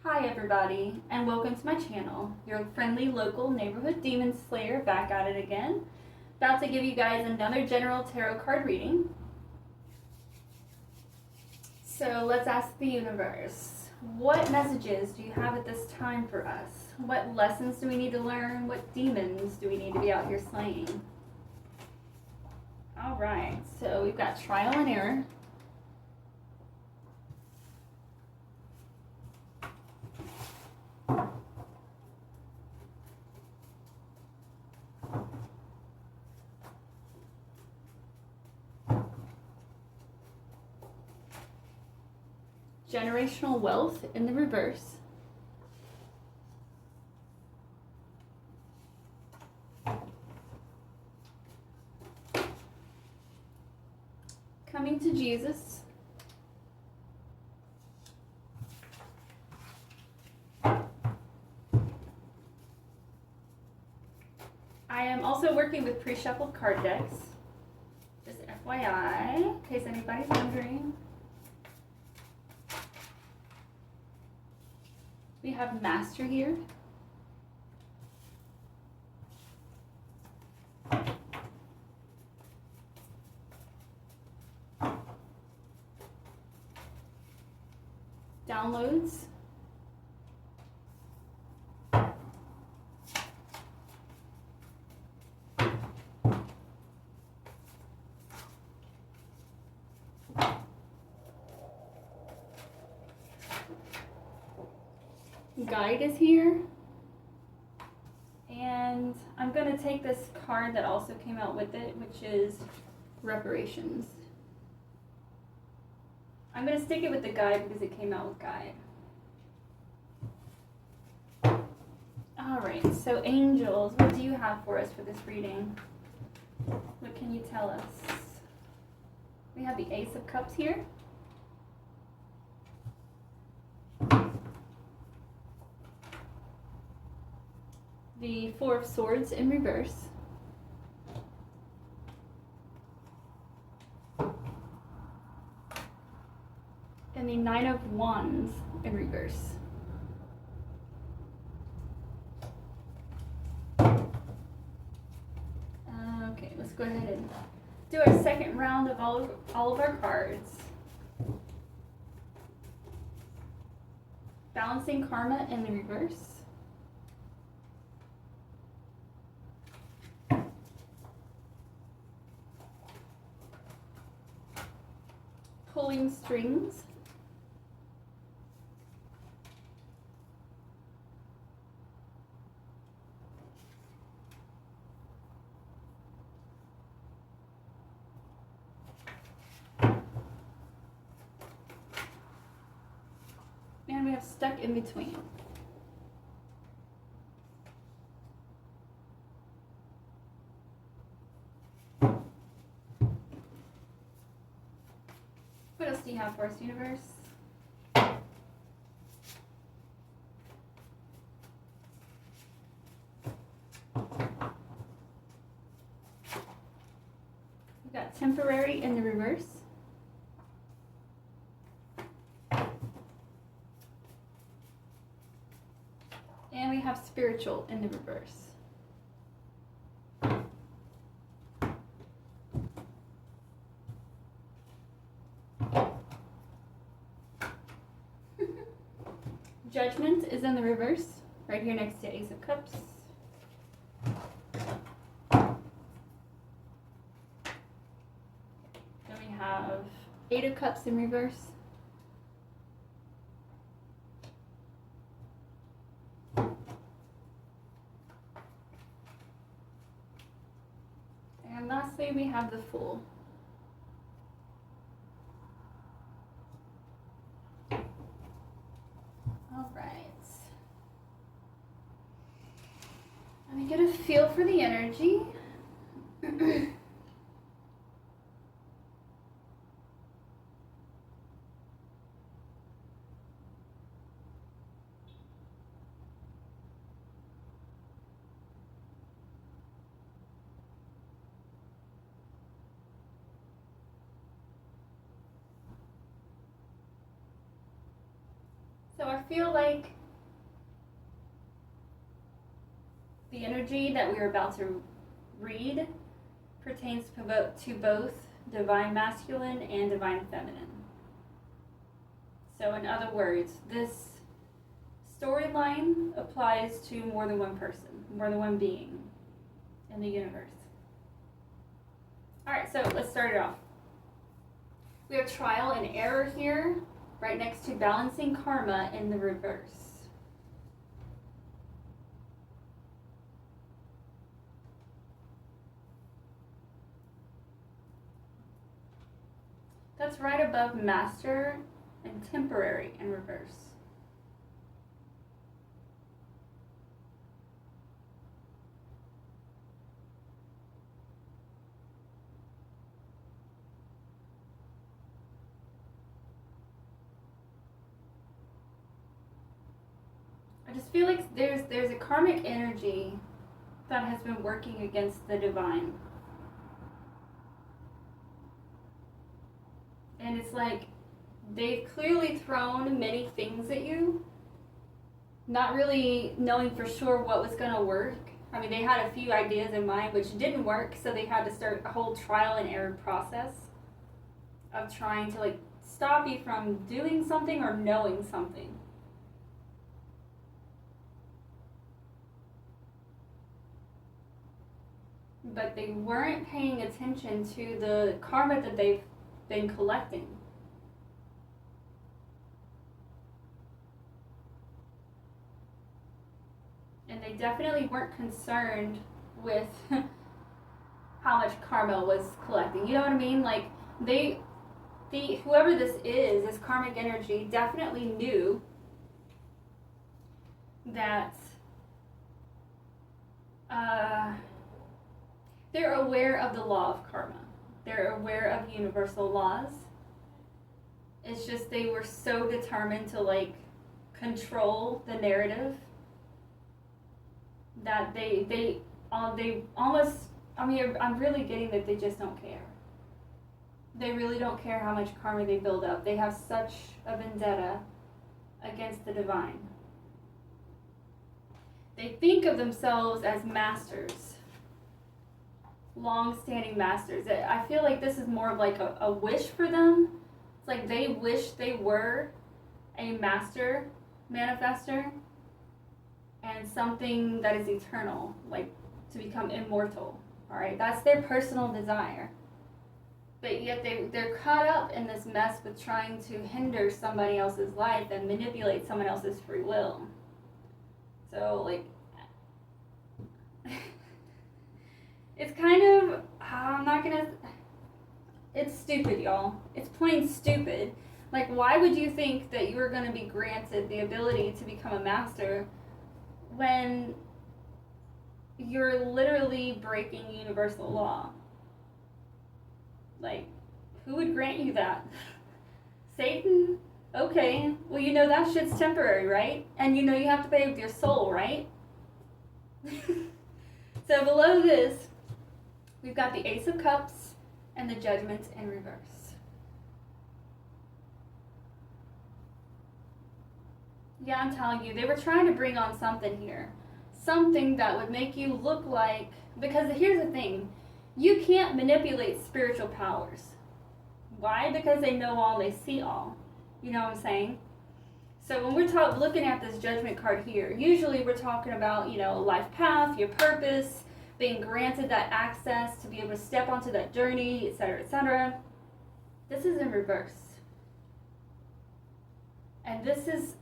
Hi everybody, and welcome to my channel. Your friendly local neighborhood demon slayer back at it again. About to give you guys another general tarot card reading. So let's ask the universe, what messages do you have at this time for us? What lessons do we need to learn? What demons do we need to be out here slaying? Alright, so we've got trial and error. Generational wealth in the reverse. Coming to Jesus. I am also working with pre-shuffled card decks. Just FYI, in case anybody's wondering. We have Master here. Downloads. Guide is here. And I'm going to take this card that also came out with it, which is reparations. I'm going to stick it with the guide because it came out with guide. Alright, so angels, what do you have for us for this reading? What can you tell us? We have the Ace of Cups here. The Four of Swords in reverse. And the Nine of Wands in reverse. Okay, let's go ahead and do our second round of all of our cards. Balancing Karma in the reverse. Pulling strings. And we have Stuck in Between. What else do you have for us, universe? We've got Temporary in the reverse. And we have Spiritual in the reverse. Judgment is in the reverse, right here next to Ace of Cups. Then we have Eight of Cups in reverse. And lastly, we have the Fool. All right. Let me get a feel for the energy. So I feel like the energy that we're about to read pertains to both divine masculine and divine feminine. So in other words, this storyline applies to more than one person, more than one being in the universe. Alright, so let's start it off. We have trial and error here, right next to balancing karma in the reverse. That's right above master and temporary in reverse. I just feel like there's a karmic energy that has been working against the divine. And it's like they've clearly thrown many things at you, not really knowing for sure what was going to work. I mean, they had a few ideas in mind which didn't work, so they had to start a whole trial and error process of trying to like stop you from doing something or knowing something. But they weren't paying attention to the karma that they've been collecting. And they definitely weren't concerned with how much karma was collecting. You know what I mean? Like whoever this karmic energy definitely knew that they're aware of the law of karma. They're aware of universal laws. It's just they were so determined to like control the narrative that they almost, I mean, I'm really getting that they just don't care. They really don't care how much karma they build up. They have such a vendetta against the divine. They think of themselves as masters, long-standing masters. I feel like this is more of like a wish for them. It's like they wish they were a master manifester and something that is eternal, like to become immortal. All right, that's their personal desire. But yet they're caught up in this mess with trying to hinder somebody else's life and manipulate someone else's free will. So like, it's kind of, it's stupid, y'all. It's plain stupid. Like, why would you think that you were going to be granted the ability to become a master when you're literally breaking universal law? Like, who would grant you that? Satan? Okay, well, you know that shit's temporary, right? And you know you have to pay with your soul, right? So below this, we've got the Ace of Cups and the Judgment in reverse. Yeah, I'm telling you, they were trying to bring on something here. Something that would make you look like, because here's the thing, you can't manipulate spiritual powers. Why? Because they know all, they see all. You know what I'm saying? So when we're looking at this Judgment card here, usually we're talking about, you know, life path, your purpose, being granted that access to be able to step onto that journey, etc., etc. This is in reverse. And this is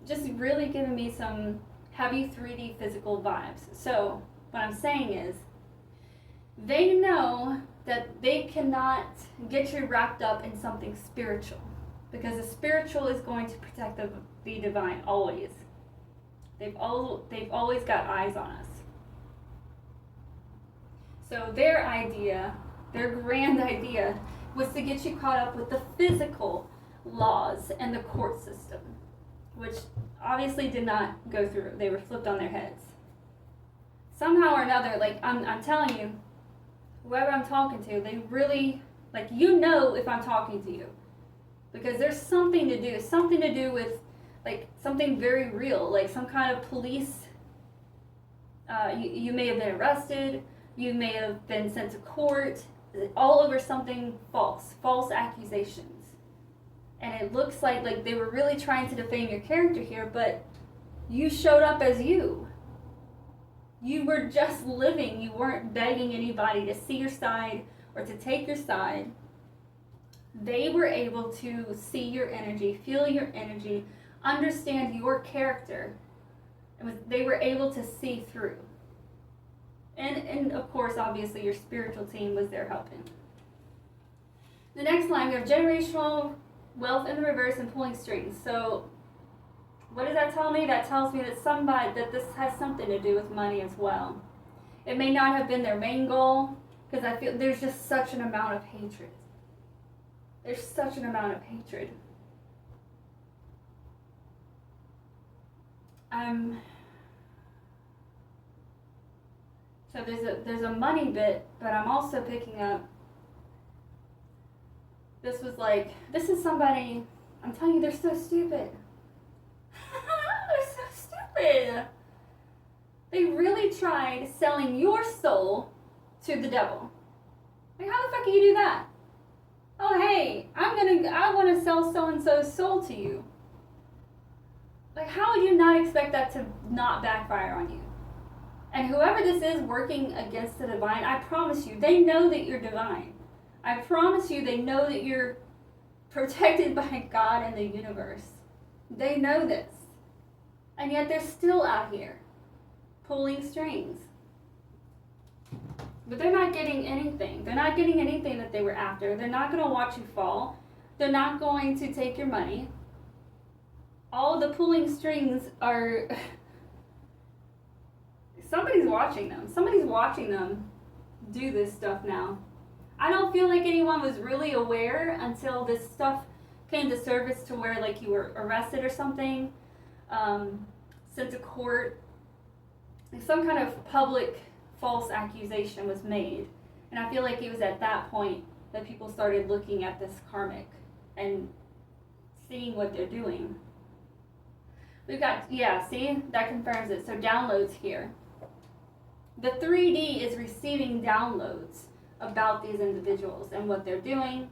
just really giving me some heavy 3D physical vibes. So what I'm saying is, they know that they cannot get you wrapped up in something spiritual, because the spiritual is going to protect the divine always. They've always got eyes on us. So their idea, their grand idea, was to get you caught up with the physical laws and the court system, which obviously did not go through. They were flipped on their heads. Somehow or another, like I'm telling you, whoever I'm talking to, they really, like, you know if I'm talking to you. Because there's something to do with like something very real, like some kind of police. You may have been arrested, you may have been sent to court, all over something false accusations. And it looks like they were really trying to defame your character here, but you showed up as you. You were just living. You weren't begging anybody to see your side or to take your side. They were able to see your energy, feel your energy, understand your character. And they were able to see through. And of course, obviously, your spiritual team was there helping. The next line, we have generational wealth in the reverse and pulling strings. So what does that tell me? That tells me that this has something to do with money as well. It may not have been their main goal, because I feel there's just such an amount of hatred. There's such an amount of hatred. So there's a money bit, but I'm also picking up, this is somebody, I'm telling you, they're so stupid. They're so stupid. They really tried selling your soul to the devil. Like, how the fuck can you do that? Oh, hey, I want to sell so-and-so's soul to you. Like, how would you not expect that to not backfire on you? And whoever this is working against the divine, I promise you, they know that you're divine. I promise you, they know that you're protected by God and the universe. They know this. And yet they're still out here pulling strings. But they're not getting anything. They're not getting anything that they were after. They're not going to watch you fall. They're not going to take your money. All the pulling strings are... Somebody's watching them. Somebody's watching them do this stuff now. I don't feel like anyone was really aware until this stuff came to surface to where like you were arrested or something, sent to court. Some kind of public false accusation was made. And I feel like it was at that point that people started looking at this karmic and seeing what they're doing. We've got, see, that confirms it. So downloads here. The 3D is receiving downloads about these individuals and what they're doing.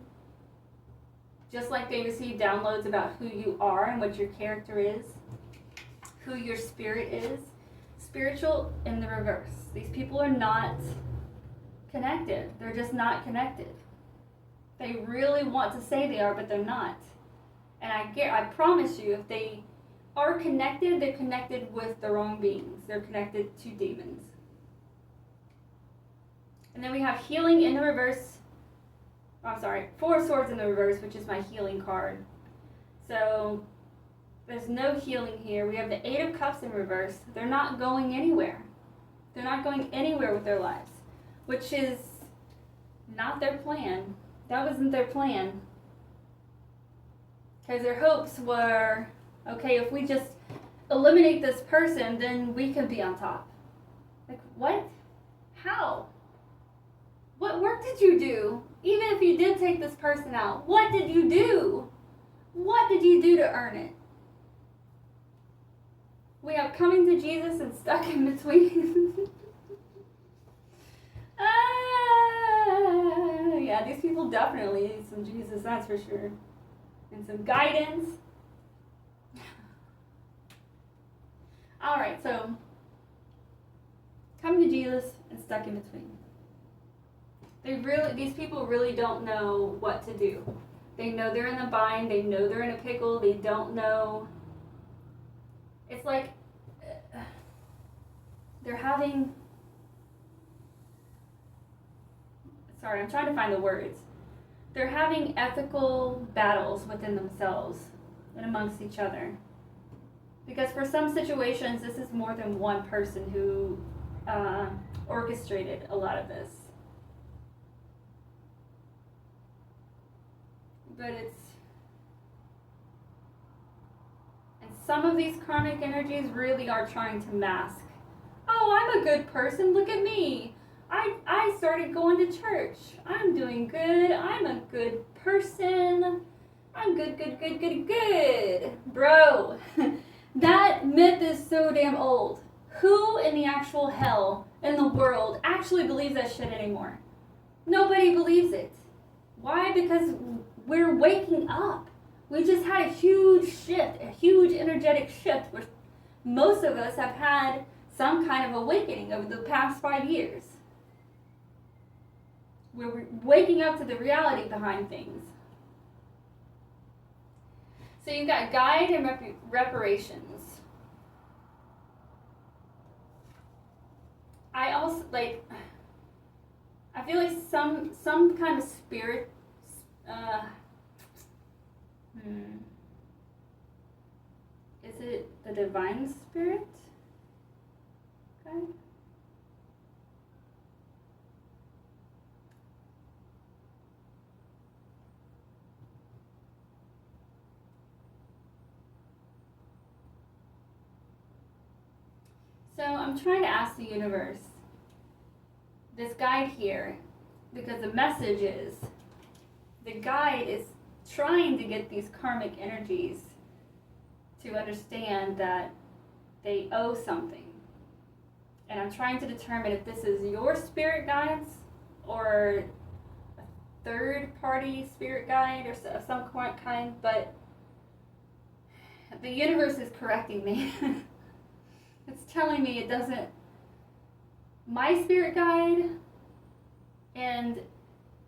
Just like they receive downloads about who you are and what your character is, who your spirit is. Spiritual in the reverse. These people are not connected. They're just not connected. They really want to say they are, but they're not. And I promise you, if they are connected, they're connected with the wrong beings. They're connected to demons. And then we have healing in the reverse. I'm sorry, 4 swords in the reverse, which is my healing card. So there's no healing here. We have the 8 of cups in reverse. They're not going anywhere. They're not going anywhere with their lives, which is not their plan. That wasn't their plan. Because their hopes were, okay, if we just eliminate this person, then we can be on top. Like, what? How? What work did you do? Even if you did take this person out, what did you do? What did you do to earn it? We have coming to Jesus and stuck in between. Yeah, these people definitely need some Jesus, that's for sure. And some guidance. Alright, so coming to Jesus and stuck in between. These people really don't know what to do. They know they're in a bind. They know they're in a pickle. They don't know. It's like they're having... Sorry, I'm trying to find the words. They're having ethical battles within themselves and amongst each other. Because for some situations, this is more than one person who orchestrated a lot of this. But and some of these karmic energies really are trying to mask. Oh, I'm a good person, look at me. I started going to church. I'm doing good, I'm a good person. I'm good, good, good, good, good. Bro, that myth is so damn old. Who in the actual hell in the world actually believes that shit anymore? Nobody believes it. Why? Because we're waking up. We just had a huge shift, a huge energetic shift where most of us have had some kind of awakening over the past 5 years. We're waking up to the reality behind things. So you've got guide and reparations. I also I feel like some kind of spirit. Is it the divine spirit? Okay. So I'm trying to ask the universe, this guide here, because the message is, the guide is trying to get these karmic energies to understand that they owe something. And I'm trying to determine if this is your spirit guides or a third party spirit guide or of some kind, but the universe is correcting me. It's telling me it doesn't. My spirit guide and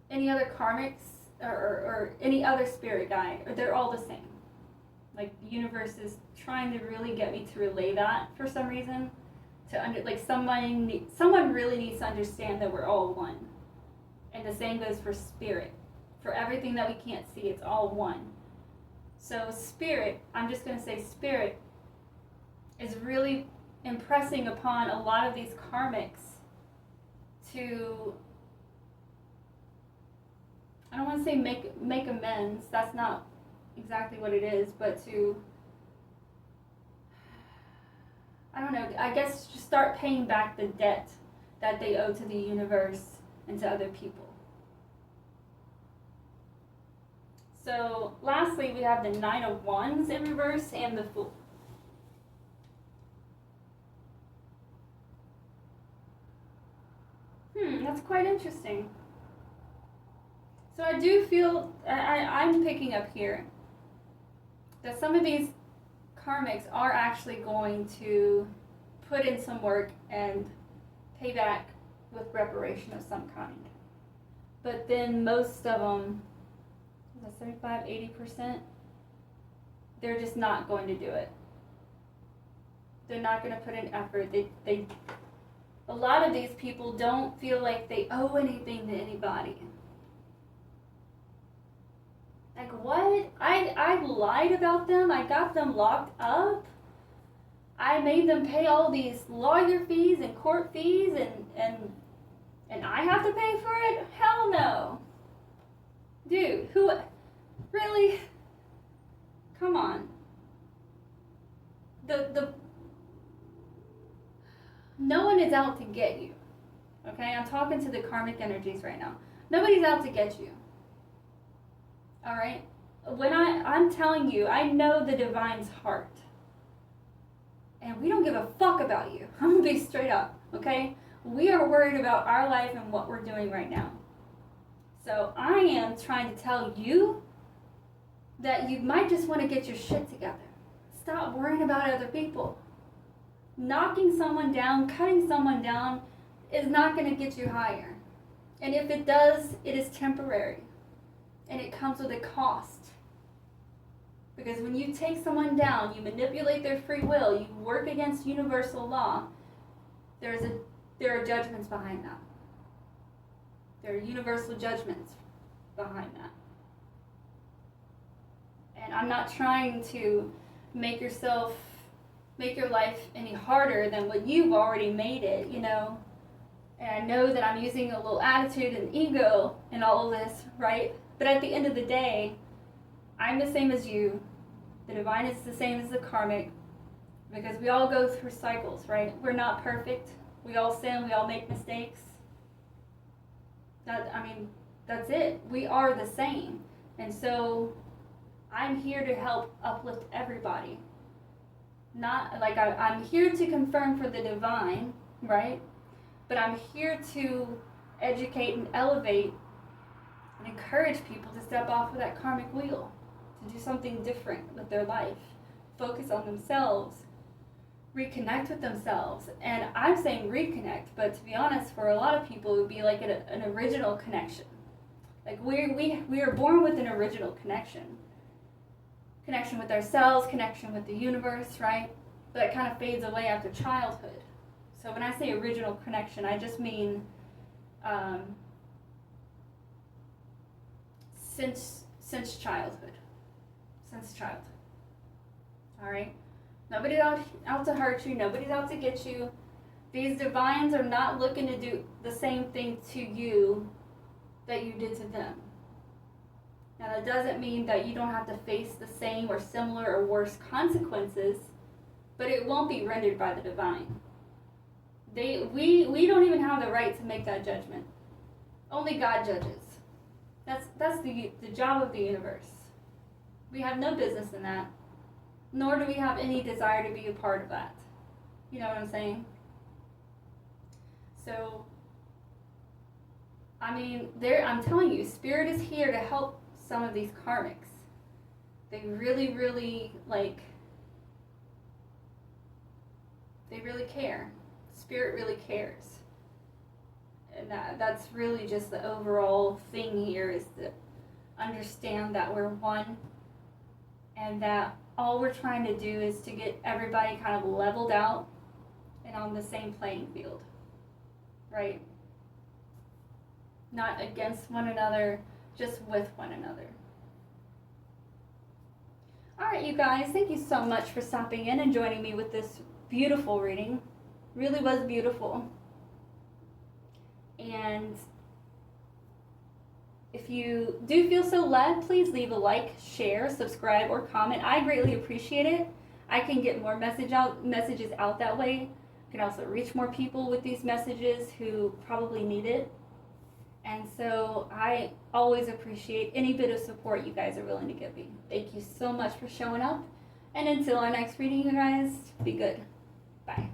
any other karmics or any other spirit guide, they're all the same. Like the universe is trying to really get me to relay that for some reason. Someone really needs to understand that we're all one. And the same goes for spirit. For everything that we can't see, it's all one. So spirit, I'm just going to say spirit is really impressing upon a lot of these karmics to, I don't want to say make amends, that's not exactly what it is, but to, I don't know, I guess just start paying back the debt that they owe to the universe and to other people. So lastly, we have the Nine of Wands in reverse and the Fool. That's quite interesting. So I do feel, I'm picking up here that some of these karmics are actually going to put in some work and pay back with reparation of some kind. But then most of them, 75, 80%, they're just not going to do it. They're not going to put in effort. A lot of these people don't feel like they owe anything to anybody. Like, what? I lied about them. I got them locked up. I made them pay all these lawyer fees and court fees and I have to pay for it? Hell no. Dude, who? Really? Come on. No one is out to get you. Okay? I'm talking to the karmic energies right now. Nobody's out to get you. Alright? When I'm telling you, I know the divine's heart. And we don't give a fuck about you. I'm gonna be straight up, okay? We are worried about our life and what we're doing right now. So I am trying to tell you that you might just want to get your shit together. Stop worrying about other people. Knocking someone down, cutting someone down is not going to get you higher. And if it does, it is temporary. And it comes with a cost. Because when you take someone down, you manipulate their free will, you work against universal law, there are judgments behind that. There are universal judgments behind that. And I'm not trying to make your life any harder than what you've already made it, you know. And I know that I'm using a little attitude and ego in all of this, right? But at the end of the day, I'm the same as you. The divine is the same as the karmic. Because we all go through cycles, right? We're not perfect. We all sin. We all make mistakes. That's it. We are the same. And so I'm here to help uplift everybody. Not like I'm here to confirm for the divine, right? But I'm here to educate and elevate and encourage people to step off of that karmic wheel, to do something different with their life, focus on themselves, reconnect with themselves. And I'm saying reconnect, but to be honest, for a lot of people, it would be like an original connection. Like we are born with an original connection. Connection with ourselves, connection with the universe, right? But that kind of fades away after childhood. So when I say original connection, I just mean since childhood. Since childhood. All right? Nobody's out to hurt you. Nobody's out to get you. These divines are not looking to do the same thing to you that you did to them. Now, that doesn't mean that you don't have to face the same or similar or worse consequences, but it won't be rendered by the divine. We don't even have the right to make that judgment. Only God judges. That's the job of the universe. We have no business in that, nor do we have any desire to be a part of that. You know what I'm saying? So, I mean, I'm telling you, Spirit is here to help some of these karmics. They really, really, they really care. Spirit really cares. And that's really just the overall thing here, is to understand that we're one, and that all we're trying to do is to get everybody kind of leveled out and on the same playing field, right? Not against one another, just with one another. All right, you guys, thank you so much for stopping in and joining me with this beautiful reading. Really was beautiful. And if you do feel so led, please leave a like, share, subscribe, or comment. I greatly appreciate it. I can get more messages out that way. I can also reach more people with these messages who probably need it. And so I always appreciate any bit of support you guys are willing to give me. Thank you so much for showing up. And until our next reading, you guys, be good. Bye.